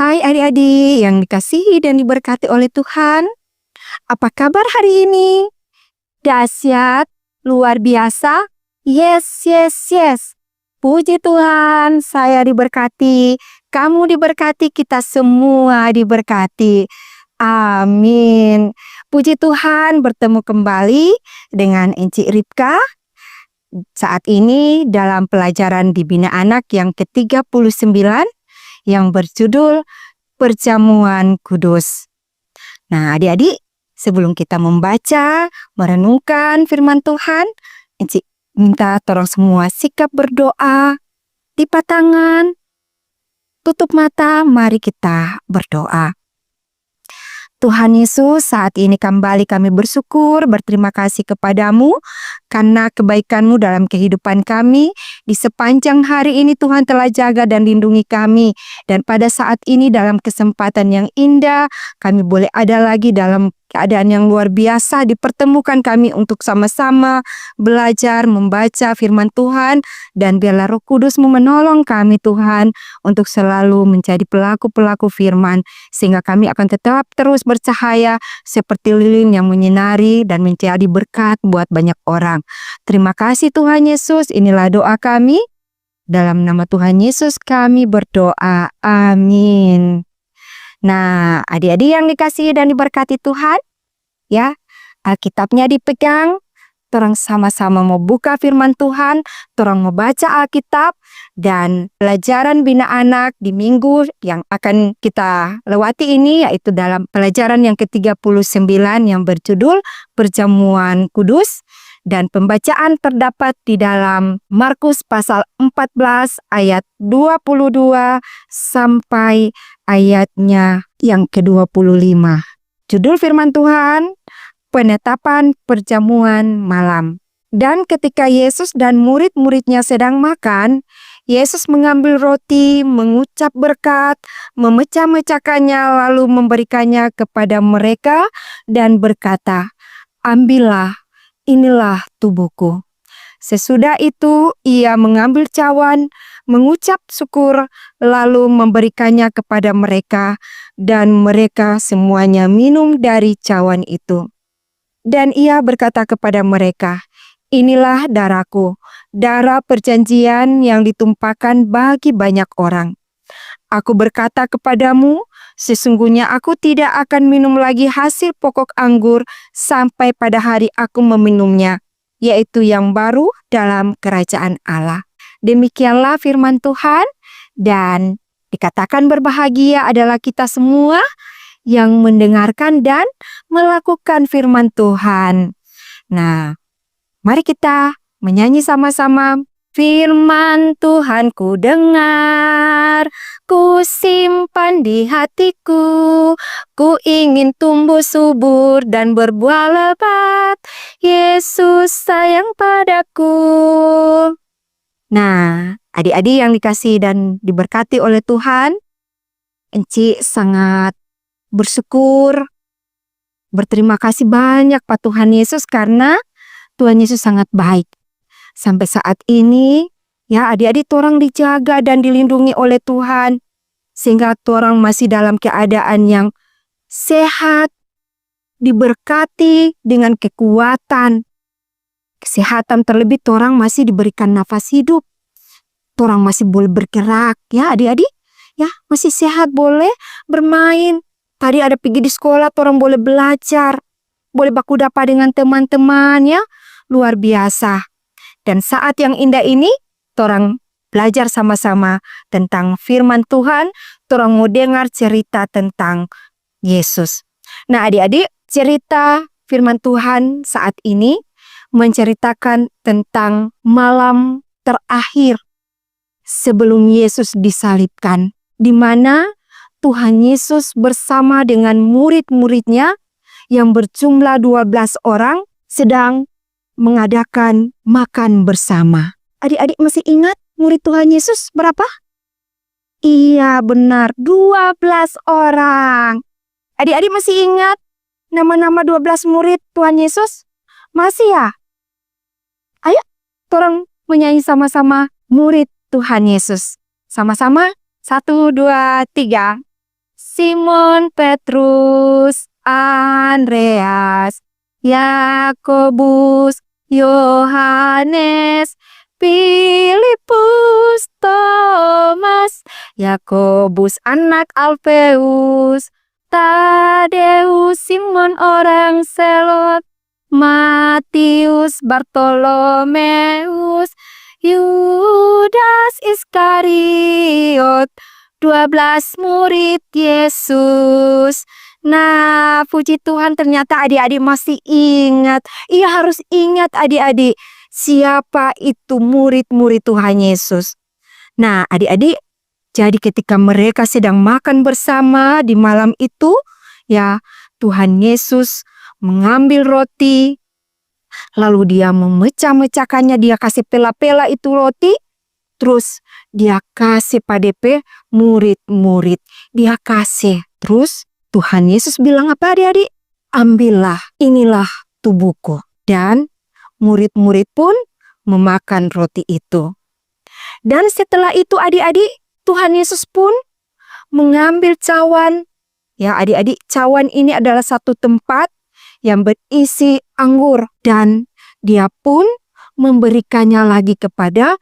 Hai adik-adik yang dikasihi dan diberkati oleh Tuhan. Apa kabar hari ini? Dahsyat, luar biasa? Yes, yes, yes. Puji Tuhan, saya diberkati, kamu diberkati, kita semua diberkati. Amin. Puji Tuhan, bertemu kembali dengan Encik Ripka. Saat ini dalam pelajaran di Bina Anak yang ke-39 yang berjudul Perjamuan Kudus. Nah, adik-adik, sebelum kita membaca, merenungkan firman Tuhan, Encik minta tolong semua sikap berdoa, lipat tangan, tutup mata, mari kita berdoa. Tuhan Yesus, saat ini kembali kami bersyukur, berterima kasih kepadamu karena kebaikan-Mu dalam kehidupan kami. Di sepanjang hari ini Tuhan telah jaga dan lindungi kami. Dan pada saat ini dalam kesempatan yang indah, kami boleh ada lagi dalam keadaan yang luar biasa, dipertemukan kami untuk sama-sama belajar, membaca firman Tuhan, dan biarlah Roh Kudus-Mu menolong kami Tuhan untuk selalu menjadi pelaku-pelaku firman, sehingga kami akan tetap terus bercahaya seperti lilin yang menyinari dan menjadi berkat buat banyak orang. Terima kasih Tuhan Yesus, inilah doa kami. Dalam nama Tuhan Yesus kami berdoa. Amin. Nah, adik-adik yang dikasihi dan diberkati Tuhan, ya, Alkitabnya dipegang, torang sama-sama mau buka firman Tuhan, torang mau baca Alkitab, dan pelajaran Bina Anak di minggu yang akan kita lewati ini, yaitu dalam pelajaran yang ke-39 yang berjudul Perjamuan Kudus, dan pembacaan terdapat di dalam Markus pasal 14 ayat 22 sampai ayatnya yang ke-25. Judul firman Tuhan, Penetapan Perjamuan Malam. Dan ketika Yesus dan murid-muridnya sedang makan, Yesus mengambil roti, mengucap berkat, memecah-mecahkannya lalu memberikannya kepada mereka dan berkata, "Ambillah, inilah tubuhku." Sesudah itu ia mengambil cawan, mengucap syukur, lalu memberikannya kepada mereka, dan mereka semuanya minum dari cawan itu. Dan ia berkata kepada mereka, "Inilah darahku, darah perjanjian yang ditumpahkan bagi banyak orang. Aku berkata kepadamu, sesungguhnya aku tidak akan minum lagi hasil pokok anggur sampai pada hari aku meminumnya, yaitu yang baru dalam kerajaan Allah." Demikianlah firman Tuhan, dan dikatakan berbahagia adalah kita semua yang mendengarkan dan melakukan firman Tuhan. Nah, mari kita menyanyi sama-sama. Firman Tuhan ku dengar, ku simpan di hatiku, ku ingin tumbuh subur dan berbuah lebat, Yesus sayang padaku. Nah, adik-adik yang dikasihi dan diberkati oleh Tuhan, Encik sangat bersyukur, berterima kasih banyak Pak Tuhan Yesus karena Tuhan Yesus sangat baik. Sampai saat ini, ya adik-adik torang dijaga dan dilindungi oleh Tuhan, sehingga torang masih dalam keadaan yang sehat, diberkati dengan kekuatan, kesehatan, terlebih torang masih diberikan nafas hidup. Torang masih boleh bergerak, ya adik-adik, ya masih sehat, boleh bermain. Tadi ada pergi di sekolah, torang boleh belajar, boleh bakudapa dengan teman-teman, ya luar biasa. Dan saat yang indah ini, torang belajar sama-sama tentang firman Tuhan, torang mau dengar cerita tentang Yesus. Nah adik-adik, cerita firman Tuhan saat ini menceritakan tentang malam terakhir sebelum Yesus disalibkan, di mana Tuhan Yesus bersama dengan murid-muridnya yang berjumlah 12 orang sedang mengadakan makan bersama. Adik-adik masih ingat murid Tuhan Yesus berapa? Iya benar, 12 orang. Adik-adik masih ingat nama-nama 12 murid Tuhan Yesus? Masih ya? Ayo, torang menyanyi sama-sama murid Tuhan Yesus. Sama-sama, 1, 2, 3. Simon Petrus, Andreas, Yakobus, Yohanes, Filipus, Thomas, Yakobus anak Alfeus, Tadeus, Simon orang Selot, Matius, Bartolomeus, Yudas Iskariot, 12 murid Yesus. Nah, puji Tuhan, ternyata adik-adik masih ingat. Iya, harus ingat adik-adik, siapa itu murid-murid Tuhan Yesus. Nah, adik-adik, jadi ketika mereka sedang makan bersama di malam itu, ya, Tuhan Yesus mengambil roti, lalu dia memecah-mecahkannya, dia kasih pela-pela itu roti, terus dia kasih pada murid-murid, dia kasih. Terus Tuhan Yesus bilang apa adik-adik? Ambillah, inilah tubuhku. Dan murid-murid pun memakan roti itu. Dan setelah itu adik-adik, Tuhan Yesus pun mengambil cawan. Ya adik-adik, cawan ini adalah satu tempat yang berisi anggur. Dan dia pun memberikannya lagi kepada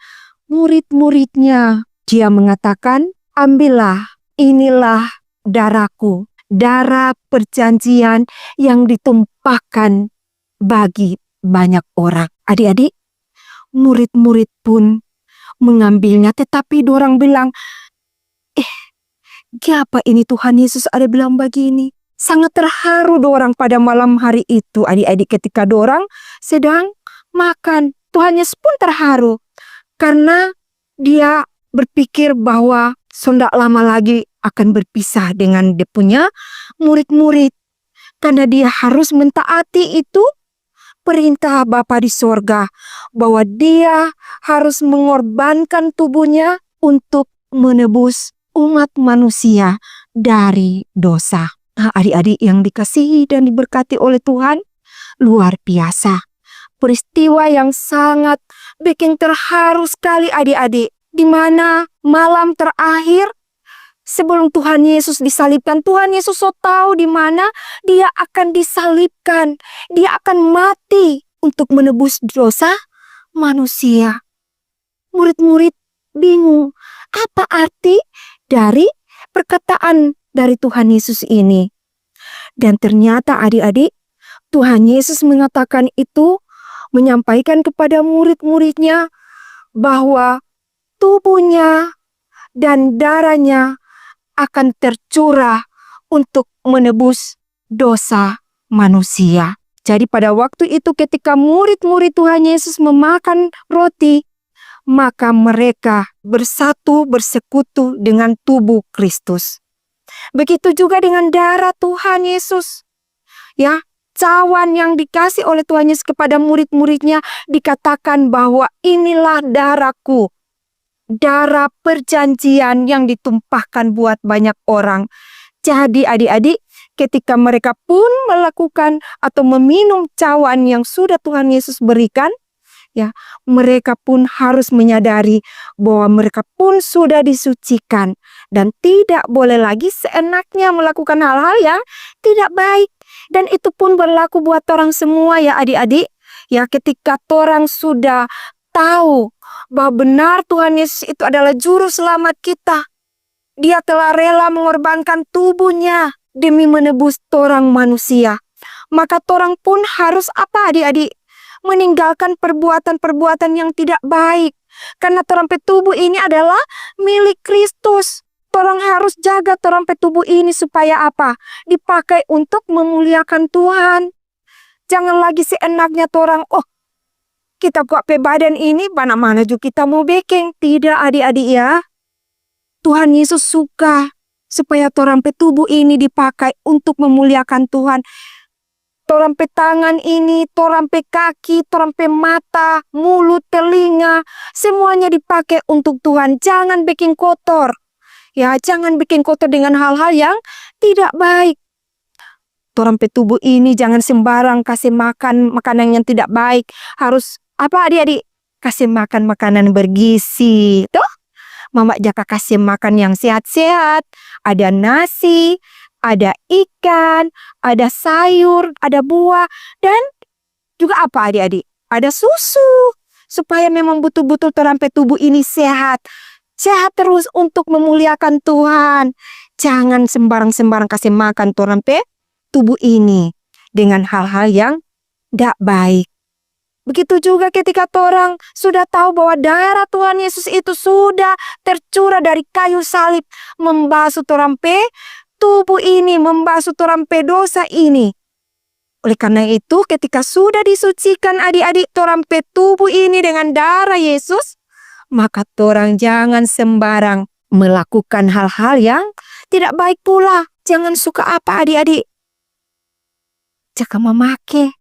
murid-muridnya. Dia mengatakan, ambillah, inilah darahku, darah perjanjian yang ditumpahkan bagi banyak orang. Adik-adik, murid-murid pun mengambilnya, tetapi dorang bilang, apa ini Tuhan Yesus ada bilang begini? Sangat terharu dorang pada malam hari itu, adik-adik, ketika dorang sedang makan. Tuhan Yesus pun terharu karena dia berpikir bahwa tidak lama lagi akan berpisah dengan dia punya murid-murid. Karena dia harus mentaati itu perintah Bapa di sorga, bahwa dia harus mengorbankan tubuhnya untuk menebus umat manusia dari dosa. Nah, adik-adik yang dikasihi dan diberkati oleh Tuhan, luar biasa. Peristiwa yang sangat bikin terharu sekali adik-adik, di mana malam terakhir sebelum Tuhan Yesus disalibkan, Tuhan Yesus so tahu di mana dia akan disalibkan, dia akan mati untuk menebus dosa manusia. Murid-murid bingung, apa arti dari perkataan dari Tuhan Yesus ini? Dan ternyata adik-adik, Tuhan Yesus mengatakan itu, menyampaikan kepada murid-muridnya bahwa tubuhnya dan darahnya akan tercurah untuk menebus dosa manusia. Jadi pada waktu itu ketika murid-murid Tuhan Yesus memakan roti, maka mereka bersatu, bersekutu dengan tubuh Kristus. Begitu juga dengan darah Tuhan Yesus. Ya, cawan yang dikasih oleh Tuhan Yesus kepada murid-muridnya dikatakan bahwa inilah darahku, darah perjanjian yang ditumpahkan buat banyak orang. Jadi adik-adik, ketika mereka pun melakukan atau meminum cawan yang sudah Tuhan Yesus berikan, ya, mereka pun harus menyadari bahwa mereka pun sudah disucikan dan tidak boleh lagi seenaknya melakukan hal-hal yang tidak baik. Dan itu pun berlaku buat orang semua ya adik-adik. Ya, ketika orang sudah tahu bahwa benar Tuhan Yesus itu adalah juru selamat kita, dia telah rela mengorbankan tubuhnya demi menebus orang manusia, maka orang pun harus apa adik-adik? Meninggalkan perbuatan-perbuatan yang tidak baik. Karena terompet tubuh ini adalah milik Kristus. Orang harus jaga terompet tubuh ini supaya apa? Dipakai untuk memuliakan Tuhan. Jangan lagi seenaknya orang, kita kok pe badan ini, mana-mana juga kita mau bekeng. Tidak adik-adik ya. Tuhan Yesus suka supaya terompet tubuh ini dipakai untuk memuliakan Tuhan. Torampe tangan ini, torampe kaki, torampe mata, mulut, telinga, semuanya dipakai untuk Tuhan. Jangan bikin kotor. Ya, jangan bikin kotor dengan hal-hal yang tidak baik. Torampe tubuh ini jangan sembarang kasih makan makanan yang tidak baik. Harus apa adik-adik? Kasih makan makanan bergizi. Tuh, Mama Jaka kasih makan yang sehat-sehat. Ada nasi, ada ikan, ada sayur, ada buah, dan juga apa adik-adik? Ada susu. Supaya memang betul-betul torang pe tubuh ini sehat. Sehat terus untuk memuliakan Tuhan. Jangan sembarang-sembarang kasih makan torang pe tubuh ini dengan hal-hal yang tidak baik. Begitu juga ketika torang sudah tahu bahwa darah Tuhan Yesus itu sudah tercurah dari kayu salib, membasuh torang pe tubuh ini, membasuh torang pe dosa ini. Oleh karena itu, ketika sudah disucikan adik-adik torang pe tubuh ini dengan darah Yesus, maka torang jangan sembarang melakukan hal-hal yang tidak baik pula. Jangan suka apa adik-adik? Jangan memakai.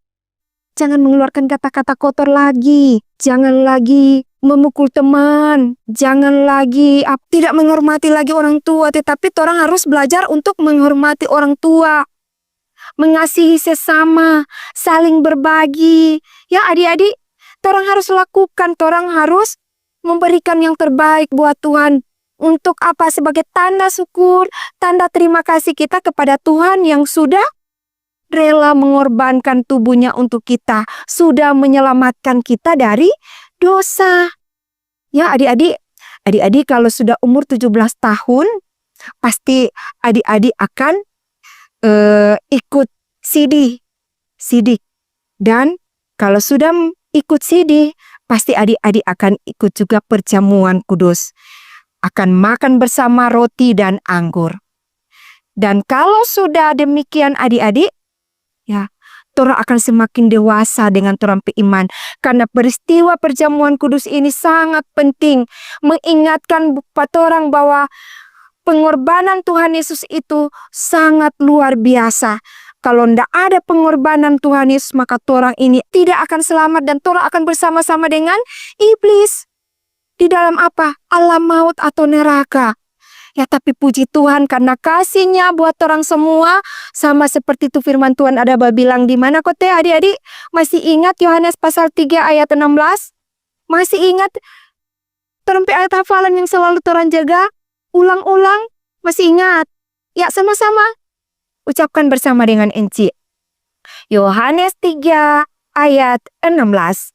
Jangan mengeluarkan kata-kata kotor lagi. Jangan lagi memukul teman. Jangan lagi tidak menghormati lagi orang tua. Tetapi orang harus belajar untuk menghormati orang tua. Mengasihi sesama. Saling berbagi. Ya adik-adik, orang harus lakukan. Orang harus memberikan yang terbaik buat Tuhan. Untuk apa? Sebagai tanda syukur, tanda terima kasih kita kepada Tuhan yang sudah rela mengorbankan tubuhnya untuk kita, sudah menyelamatkan kita dari dosa. Ya adik-adik, kalau sudah umur 17 tahun, pasti adik-adik akan ikut sidik. Dan kalau sudah ikut sidik, pasti adik-adik akan ikut juga perjamuan kudus. Akan makan bersama roti dan anggur. Dan kalau sudah demikian adik-adik, ya, torang akan semakin dewasa dengan torang iman. Karena peristiwa perjamuan kudus ini sangat penting. Mengingatkan buat orang bahwa pengorbanan Tuhan Yesus itu sangat luar biasa. Kalau tidak ada pengorbanan Tuhan Yesus, maka torang ini tidak akan selamat. Dan torang akan bersama-sama dengan iblis. Di dalam apa? Alam maut atau neraka. Ya, tapi puji Tuhan karena kasih-Nya buat orang semua. Sama seperti itu firman Tuhan ada bilang di mana kok teh adik-adik? Masih ingat Yohanes pasal 3 ayat 16? Masih ingat terempe ayat hafalan yang selalu orang jaga? Ulang-ulang? Masih ingat? Ya, sama-sama. Ucapkan bersama dengan Enci. Yohanes 3 ayat 16.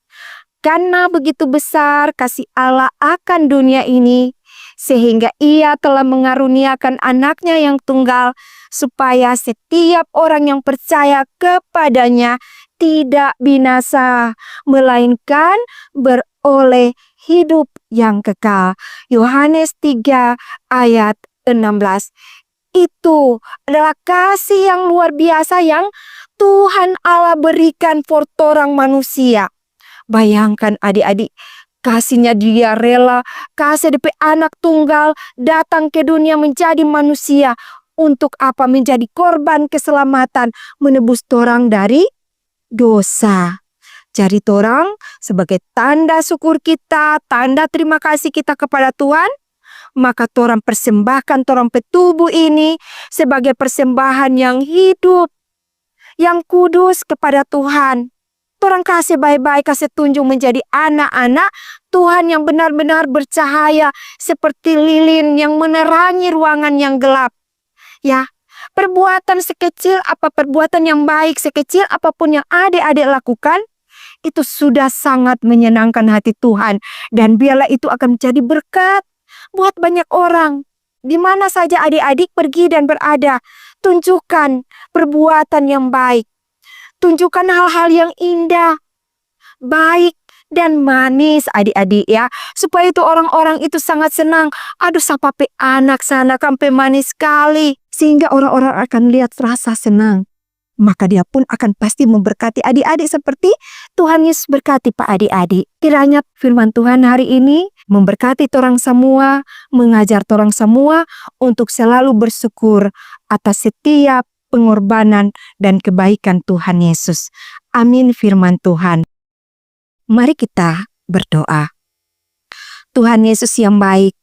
Karena begitu besar kasih Allah akan dunia ini, sehingga Ia telah mengaruniakan anaknya yang tunggal, supaya setiap orang yang percaya kepadanya tidak binasa, melainkan beroleh hidup yang kekal. Yohanes 3 ayat 16. Itu adalah kasih yang luar biasa yang Tuhan Allah berikan for orang manusia. Bayangkan adik-adik, kasih-Nya Dia rela kasih DP anak tunggal datang ke dunia menjadi manusia. Untuk apa? Menjadi korban keselamatan, menebus torang dari dosa. Jadi torang sebagai tanda syukur kita, tanda terima kasih kita kepada Tuhan, maka torang persembahkan torang petubuh ini sebagai persembahan yang hidup, yang kudus kepada Tuhan. Torang kasih baik-baik, kasih tunjuk menjadi anak-anak Tuhan yang benar-benar bercahaya seperti lilin yang menerangi ruangan yang gelap. Ya, perbuatan sekecil apa perbuatan yang baik, sekecil apapun yang adik-adik lakukan, itu sudah sangat menyenangkan hati Tuhan. Dan biarlah itu akan menjadi berkat buat banyak orang. Di mana saja adik-adik pergi dan berada, tunjukkan perbuatan yang baik. Tunjukkan hal-hal yang indah, baik, dan manis adik-adik ya. Supaya itu orang-orang itu sangat senang. Aduh, sapape anak sana kampe manis sekali. Sehingga orang-orang akan lihat rasa senang. Maka dia pun akan pasti memberkati adik-adik seperti Tuhan Yesus berkati Pak adik-adik. Kiranya firman Tuhan hari ini memberkati orang semua, mengajar orang semua untuk selalu bersyukur atas setiap pengorbanan dan kebaikan Tuhan Yesus. Amin firman Tuhan. Mari kita berdoa. Tuhan Yesus yang baik,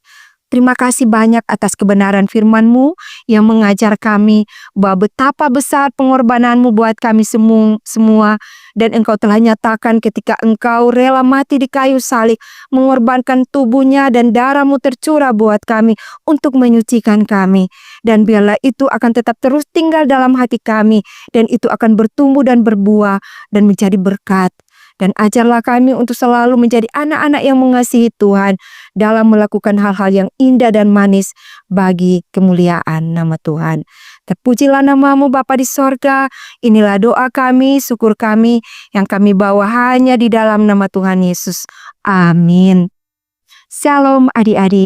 Terima kasih banyak atas kebenaran firman-Mu yang mengajar kami bahwa betapa besar pengorbananmu buat kami semua. Dan Engkau telah nyatakan ketika Engkau rela mati di kayu salib, mengorbankan tubuhnya dan darah-Mu tercurah buat kami untuk menyucikan kami. Dan biarlah itu akan tetap terus tinggal dalam hati kami, dan itu akan bertumbuh dan berbuah dan menjadi berkat. Dan ajarlah kami untuk selalu menjadi anak-anak yang mengasihi Tuhan dalam melakukan hal-hal yang indah dan manis bagi kemuliaan nama Tuhan. Terpujilah nama-Mu Bapa di sorga. Inilah doa kami, syukur kami yang kami bawa hanya di dalam nama Tuhan Yesus. Amin. Shalom adik-adik.